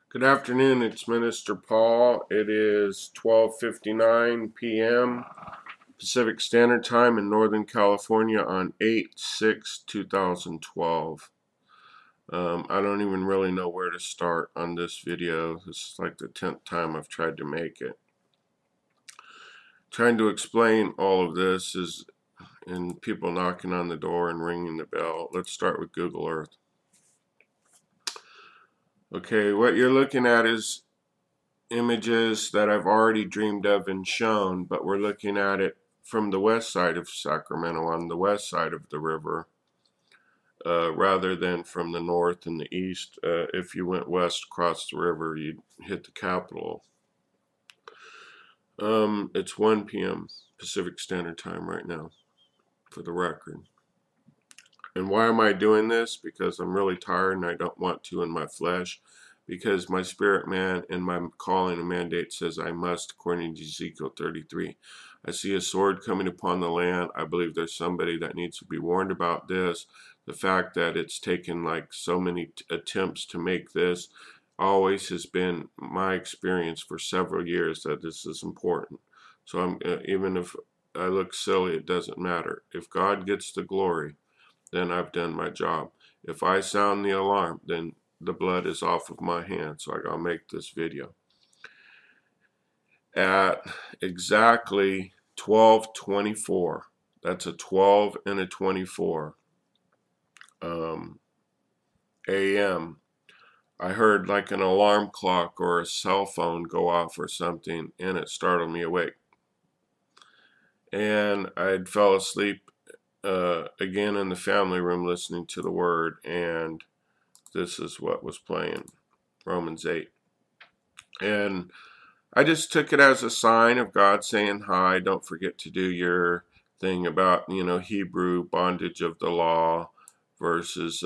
Good afternoon, it's Minister Paul. It is 12:59 p.m. Pacific Standard Time in Northern California on 8/6/2012. I don't even really know where to start on this video. This is like the 10th time I've tried to make it. Trying to explain all of this is and people knocking on the door and ringing the bell. Let's start with Google Earth. Okay, what you're looking at is images that I've already dreamed of and shown, but we're looking at it from the west side of Sacramento, on the west side of the river, rather than from the north and the east. If you went west across the river, you'd hit the Capitol. It's 1 p.m. Pacific Standard Time right now, for the record. And why am I doing this? Because I'm really tired and I don't want to in my flesh. Because my spirit man and my calling and mandate says I must, according to Ezekiel 33. I see a sword coming upon the land. I believe there's somebody that needs to be warned about this. The fact that it's taken like so many attempts to make this always has been my experience for several years that this is important. So I'm even if I look silly, it doesn't matter. If God gets the glory, then I've done my job. If I sound the alarm, then the blood is off of my hands, so I gotta make this video. At exactly 12:24, that's a 12 and a 24 a.m., I heard like an alarm clock or a cell phone go off or something, and it startled me awake. And I'd fell asleep again in the family room listening to the word, and this is what was playing, Romans 8. And I just took it as a sign of God saying, hi, don't forget to do your thing about, Hebrew bondage of the law versus,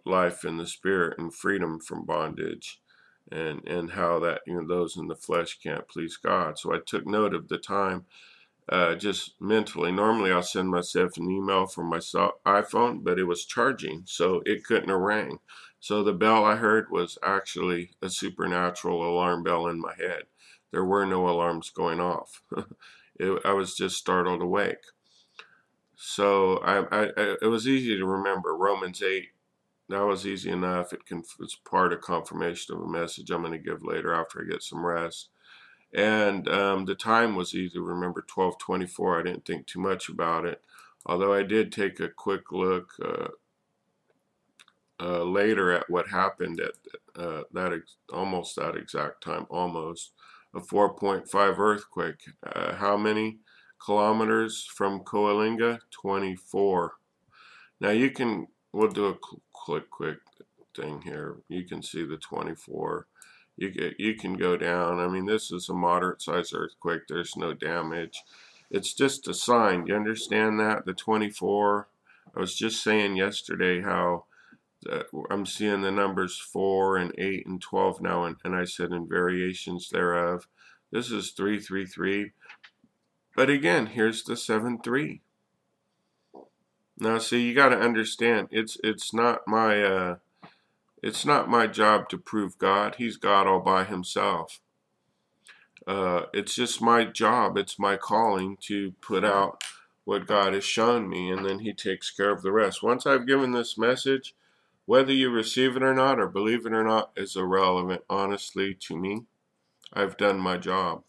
life in the spirit and freedom from bondage, and how that, those in the flesh can't please God. So I took note of the time, just mentally. Normally I'll send myself an email from my iPhone, but it was charging, so it couldn't have rang. So the bell I heard was actually a supernatural alarm bell in my head. There were no alarms going off. I was just startled awake. So it was easy to remember. Romans 8, that was easy enough. It's part of confirmation of a message I'm going to give later after I get some rest. And the time was easy to remember, 12:24. I didn't think too much about it, although I did take a quick look later at what happened at almost that exact time, almost a 4.5 earthquake. How many kilometers from Coalinga? 24. Now we'll do a quick thing here. You can see the 24. You can go down. I mean, this is a moderate sized earthquake. There's no damage. It's just a sign. You understand that? The 24. I was just saying yesterday how I'm seeing the numbers 4 and 8 and 12 now, and I said in variations thereof. This is 333. But again, here's the 7-3. Now, see, you got to understand. It's not my job to prove God. He's God all by himself. It's just my job. It's my calling to put out what God has shown me, and then he takes care of the rest. Once I've given this message, whether you receive it or not or believe it or not is irrelevant, honestly, to me. I've done my job.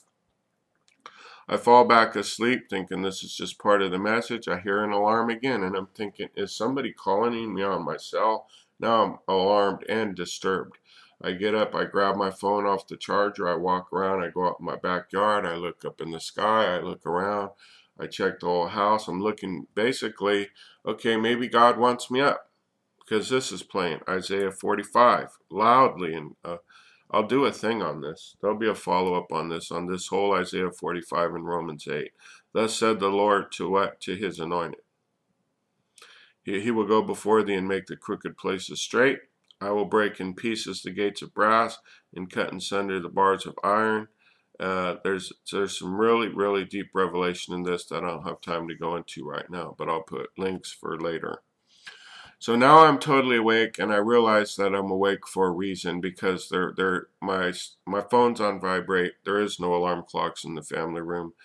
I fall back asleep thinking this is just part of the message. I hear an alarm again, and I'm thinking, is somebody calling me on my cell? Now I'm alarmed and disturbed. I get up, I grab my phone off the charger, I walk around, I go out in my backyard, I look up in the sky, I look around, I check the whole house. I'm looking basically, okay, maybe God wants me up, because this is playing Isaiah 45 loudly, and I'll do a thing on this. There'll be a follow-up on this whole Isaiah 45 and Romans 8. Thus said the Lord to what? To his anointed. He will go before thee and make the crooked places straight. I will break in pieces the gates of brass and cut in sunder the bars of iron. There's some really, really deep revelation in this that I don't have time to go into right now, but I'll put links for later. So now I'm totally awake, and I realize that I'm awake for a reason, because my phone's on vibrate. There is no alarm clocks in the family room.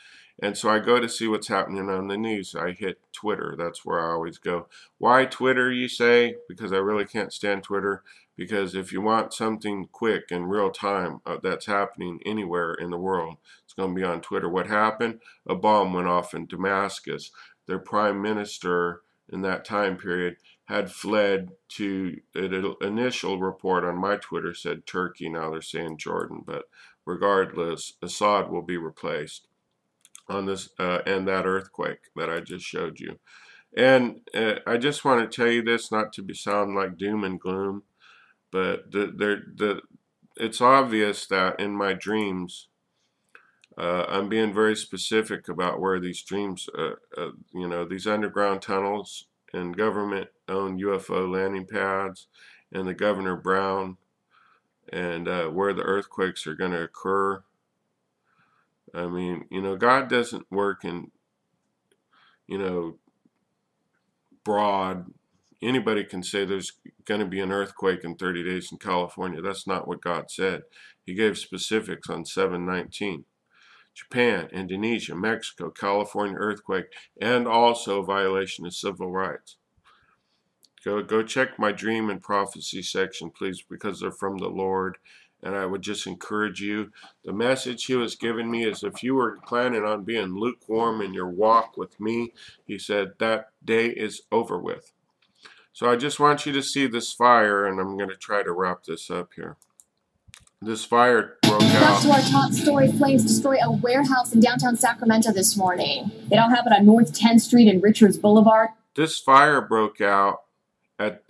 And so I go to see what's happening on the news. I hit Twitter. That's where I always go. Why Twitter, you say? Because I really can't stand Twitter. Because if you want something quick in real time that's happening anywhere in the world, it's going to be on Twitter. What happened? A bomb went off in Damascus. Their prime minister in that time period had fled to, an initial report on my Twitter said Turkey. Now they're saying Jordan. But regardless, Assad will be replaced on this and that earthquake that I just showed you. And I just want to tell you this, not to sound like doom and gloom, but it's obvious that in my dreams, I'm being very specific about where these dreams, these underground tunnels and government-owned UFO landing pads and the Governor Brown, and where the earthquakes are going to occur. I mean, God doesn't work in, broad. Anybody can say there's going to be an earthquake in 30 days in California. That's not what God said. He gave specifics on 7/19. Japan, Indonesia, Mexico, California earthquake, and also violation of civil rights. Go check my dream and prophecy section, please, because they're from the Lord. And I would just encourage you. The message he was giving me is, if you were planning on being lukewarm in your walk with me, he said, that day is over with. So I just want you to see this fire, and I'm going to try to wrap this up here. This fire broke out. Back to our top story. Flames destroy a warehouse in downtown Sacramento this morning. It all happened on North 10th Street and Richards Boulevard. This fire broke out at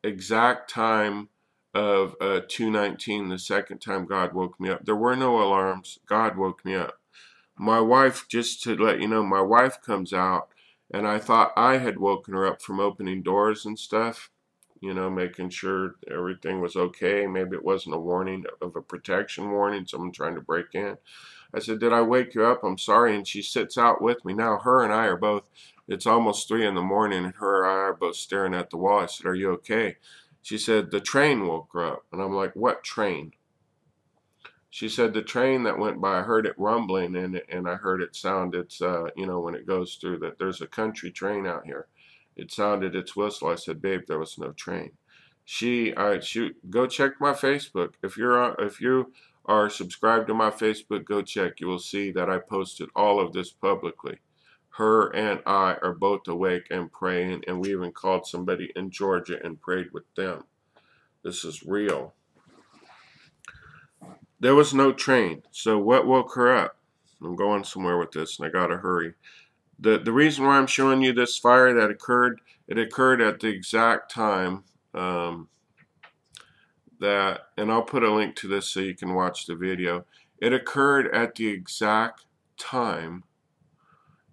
exact time of 2:19, the second time God woke me up. There were no alarms. God woke me up. My wife, just to let you know, my wife comes out, and I thought I had woken her up from opening doors and stuff, making sure everything was okay. Maybe it wasn't a warning of a protection warning, someone trying to break in. I said, did I wake you up? I'm sorry. And she sits out with me. Now her and I are both, it's almost 3 in the morning, and her and I are both staring at the wall. I said, are you okay? She said, the train woke her up. And I'm like, what train? She said, the train that went by, I heard it rumbling, and I heard it sound. It's, when it goes through that, there's a country train out here. It sounded its whistle. I said, babe, there was no train. Go check my Facebook. If you are subscribed to my Facebook, go check. You will see that I posted all of this publicly. Her and I are both awake and praying, and we even called somebody in Georgia and prayed with them. This is real. There was no train. So what woke her up? I'm going somewhere with this, and I gotta hurry. The reason why I'm showing you this fire that occurred, it occurred at the exact time that, and I'll put a link to this so you can watch the video. It occurred at the exact time,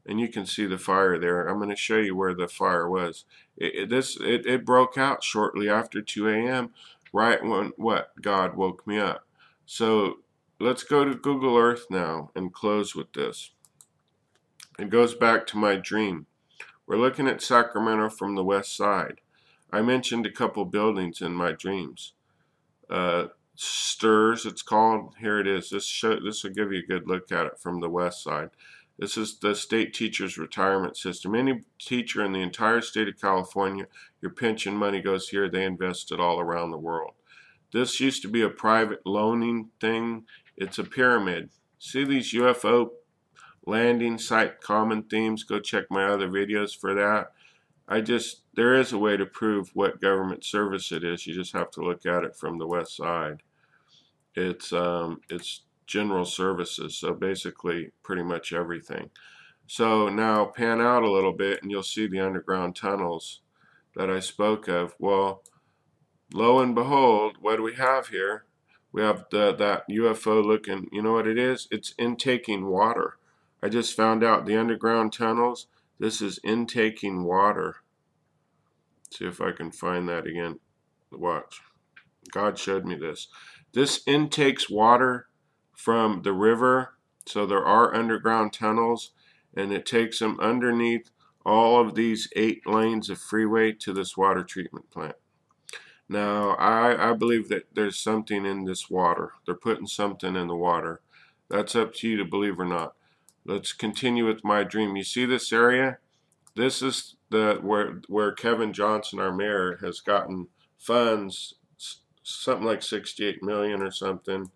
and you can see the fire there. I'm going to show you where the fire was. It broke out shortly after 2 a.m., right when God woke me up. So let's go to Google Earth now and close with this. It goes back to my dream. We're looking at Sacramento from the west side. I mentioned a couple buildings in my dreams. STIRS, it's called. Here it is. This will give you a good look at it from the west side. This is the state teachers retirement system. Any teacher in the entire state of California, your pension money goes here. They invest it all around the world. This used to be a private loaning thing. It's a pyramid. See these UFO landing site common themes? Go check my other videos for that. There is a way to prove what government service it is. You just have to look at it from the west side. It's general services, so basically pretty much everything. So now pan out a little bit and you'll see the underground tunnels that I spoke of. Well, lo and behold, what do we have here? We have that UFO looking, you know what it is? It's intaking water. I just found out the underground tunnels, this is intaking water. See if I can find that again. Watch. God showed me this. This intakes water from the river, so there are underground tunnels, and it takes them underneath all of these 8 lanes of freeway to this water treatment plant. Now, I believe that there's something in this water. They're putting something in the water. That's up to you to believe or not. Let's continue with my dream. You see this area? This is where Kevin Johnson, our mayor, has gotten funds, something like 68 million or something,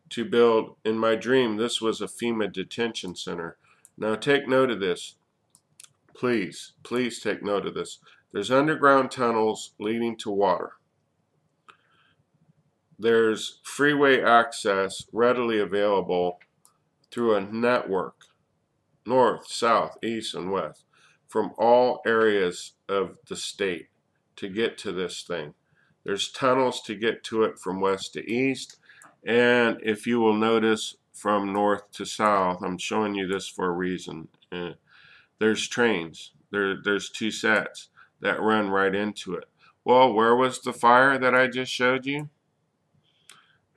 to build. In my dream, this was a FEMA detention center. Now take note of this. Please take note of this. There's underground tunnels leading to water. There's freeway access readily available through a network, north, south, east, and west, from all areas of the state to get to this thing. There's tunnels to get to it from west to east, and if you will notice, from north to south. I'm showing you this for a reason. There's trains. There's 2 sets that run right into it. Well, where was the fire that I just showed you?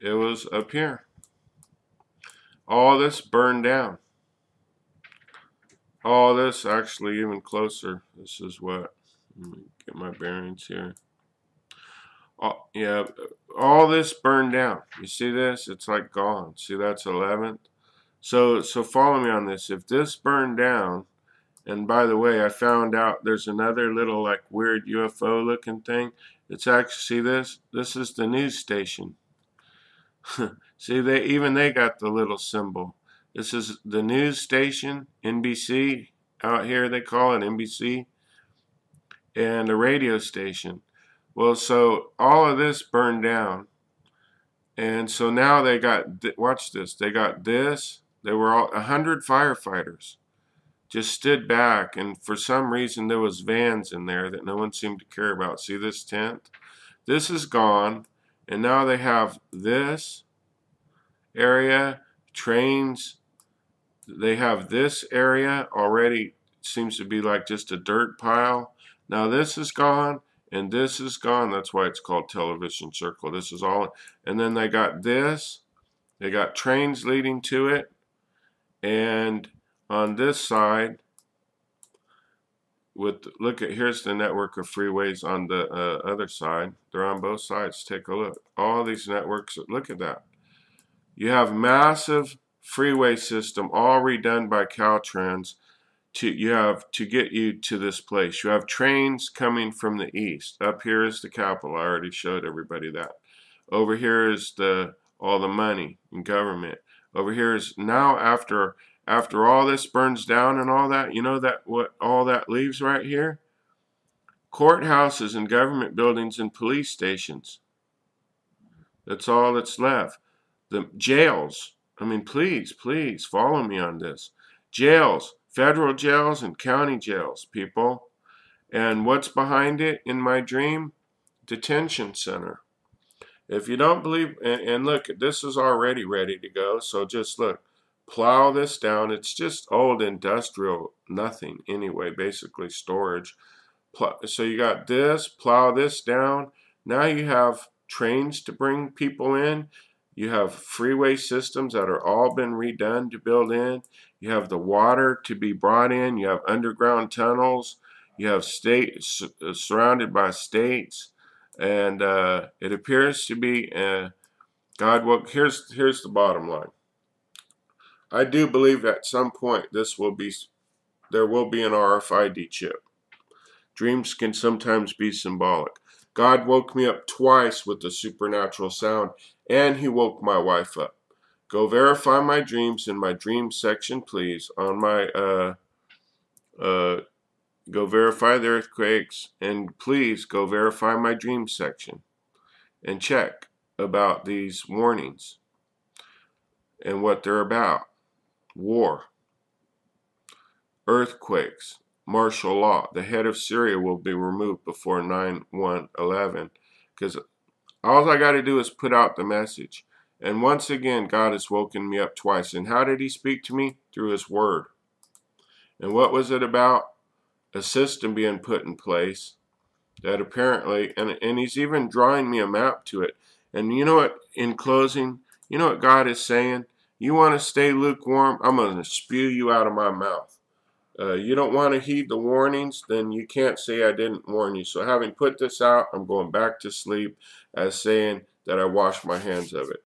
It was up here. All this burned down. All this, actually even closer. This is what, let me get my bearings here. Yeah, all this burned down. You see this? It's like gone. See, that's 11th. So follow me on this. If this burned down, and by the way, I found out there's another little like weird UFO looking thing. It's actually, see this? This is the news station. See, they got the little symbol. This is the news station, NBC. Out here they call it NBC. And a radio station. Well, so all of this burned down. And so now they got, watch this, they got this. They were all 100 firefighters just stood back, and for some reason there was vans in there that no one seemed to care about. See this tent? This is gone, and now they have this area, trains. They have this area already, seems to be like just a dirt pile. Now this is gone, and this is gone. That's why it's called Television Circle. This is all, and then they got this. They got trains leading to it, and on this side, look at, here's the network of freeways on the other side. They're on both sides. Take a look. All these networks, look at that. You have massive freeway system all redone by Caltrans to get you to this place. You have trains coming from the east. Up here is the capital. I already showed everybody that. Over here is all the money in government. Over here is now after all this burns down and all that, you know that what all that leaves right here? Courthouses and government buildings and police stations. That's all that's left. The jails. I mean, please follow me on this. Jails, federal jails and county jails, people. And what's behind it in my dream? Detention center. If you don't believe, and look, this is already ready to go, so just look. Plow this down. It's just old industrial nothing anyway, basically storage. So you got this, plow this down. Now you have trains to bring people in. You have freeway systems that are all been redone to build in. You have the water to be brought in. You have underground tunnels. You have states surrounded by states. And it appears to be God. Well, here's the bottom line. I do believe at some point there will be an RFID chip. Dreams can sometimes be symbolic. God woke me up twice with a supernatural sound, and he woke my wife up. Go verify my dreams in my dreams section, please. On my go verify the earthquakes, and please go verify my dreams section and check about these warnings and what they're about. War, earthquakes, martial law. The head of Syria will be removed before 9/1/11, because all I got to do is put out the message. And once again, God has woken me up twice. And how did he speak to me? Through his word. And what was it about? A system being put in place that apparently, and he's even drawing me a map to it. And you know what, in closing, you know what God is saying? You want to stay lukewarm? I'm going to spew you out of my mouth. you don't want to heed the warnings, then you can't say I didn't warn you. So having put this out, I'm going back to sleep as saying that I wash my hands of it.